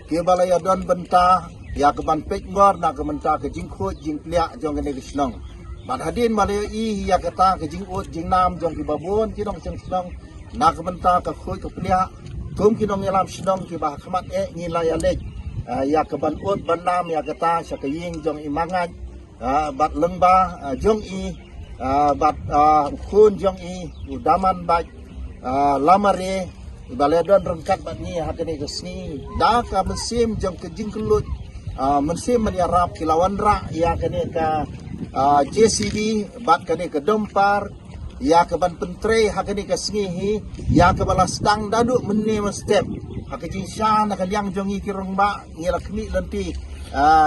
ke balaya don benta ya ke ban pek ngor na ke benta ke jing khu jing plia jong ke snong ban hadin malaya I ya ke ta ke jing ut jing nam jong ke babon ki dong snong na ke benta ke khu ke plia tum ki dong yalam snong ki ba khmat ni la ya lek ya ke ban ut ban nam ya ke ta sa ke ying jong imangan bat lengba jong I bat khun jong I udaman bat lamare baledon rengkat bat ni hakani kesni da ka mesim jong ke jingkelut mesim menyarap kilawan ra ya kani ka JCB bat kani ke dompar ya ke ban pentre hakani kesni hi ya ke balas tang dadu menni step hakajin shan ka yang jong I kirong ba ngila kmi lenti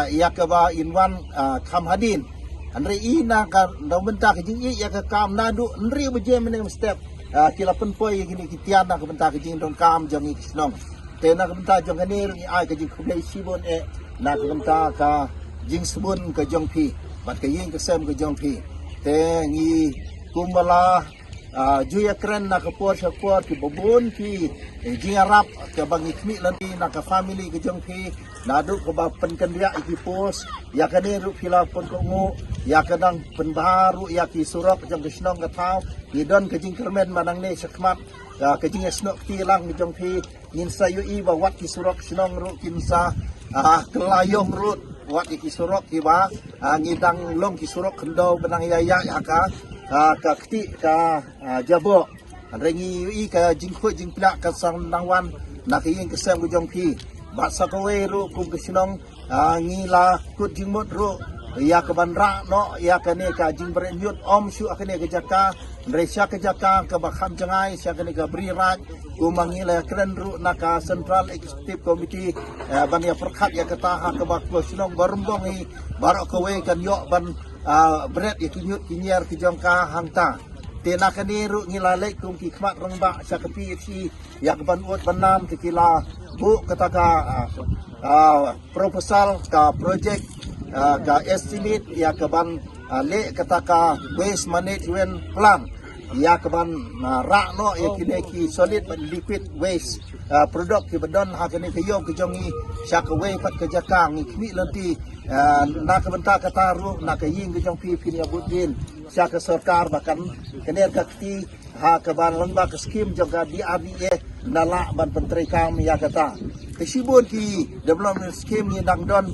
ya ke ba inwan kam hadin andre ina ka daw benta ke jing ya ke kam nadu nri beje menem step kila penpoi gini kitian na ke benta ke jing don kam jong I kisnong te na ke benta jong ni ai ke jing khublei sibon na ke benta ka jing subun ke jong pi bat ke ying ke sem ke jong pi te ngi kumbala juya keren na ke por ki bobon ki jing arab ke bangi kmi lanti na ke family ke jong pi nadu ko ba penkendia iki pos ya kane ru kila pon ko ngu ya kadang penbaru ya ki surok jong kisnong ka tau ni don ke jing kermen manang ne sakmat ke jing snok ti lang ni jong pi nin sayu I ba wat ki surok kisnong ru kinsa kelayong ru wat ki surok ki ba ngidang long ki surok kendo benang yaya ya ka kti ka jabo rengi I ka jing khoi jing plak ka sang nangwan na ki ying kesem ku jong pi basa kowe ru kum kesinong ngila kut jingmot ru ya ke bandra no ya ke ne ka jing berenyut om syu akene ke jaka resya ke jaka ke bakham jangai sya ke ne ka bri raj kumangila kren ru naka central executive committee ban ya perkhat ya kata ha ke bak kesinong barumbong I barok kowe kan yo ban bret ya kinyut kinyer ke jongka hangta tena kani ru ngilalek kum ki khmat rengba sya ke pi si ya ke ban ut banam ke kila bu ketaka proposal ka project ka estimate ya ke ban le ketaka waste management plan ya ke ban ra no ya kine ki solid but liquid waste product ki badon ha kene ke yom ke jongi sya ke we pat ke jakang ni lanti na ke benta kata ru na ke ying ke jong pi ya budin sya ke sarkar bahkan kene ka kti ha ke ban lengba ke skim juga di RDA nala ban penteri kam ya kata kesibun ki development scheme ni dang don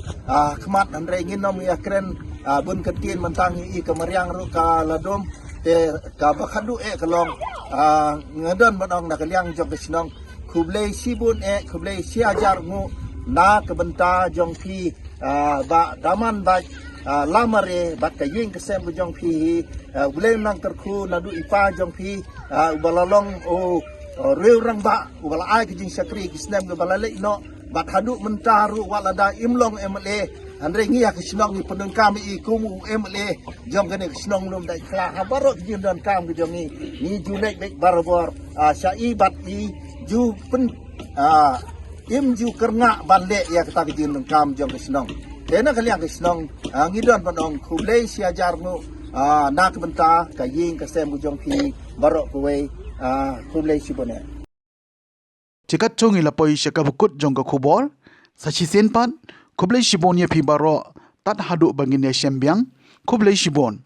khmat andre nginom ya kren bun ketin mentang I kemeriang ru ka ladom te ka bakhadu kelong ngadon banong na kaliang jong kesnong khublei sibun khublei siajar ngu na kebenta jong pi ba daman ba lamare bat ka ying kesem ku jong pi ulem nang terku nadu ipa jong pi ubalalong rew rang ba ubala ai ke jing sakri kisnem ke balale no bat hadu mentaru walada imlong MLA andre ngi ya kisnong ni penung kami I kumu MLA jong kene kisnong lum dai kla habaro jing don kam ke jong ni julek bek barabor syai bat I ju pen im ju kerna bande ya kata ke jing don kam jong kisnong dena kaliang kisnong ngi don panong khublei siajar nu na ke benta ka ying kesem ku jong pi barok kuwe khublei sibone Cikat chongi la poi syaka bukut jong ka khubor sachi sen pan khublei sibon ye phi baro tat hadu bangin ya syembyang khublei sibon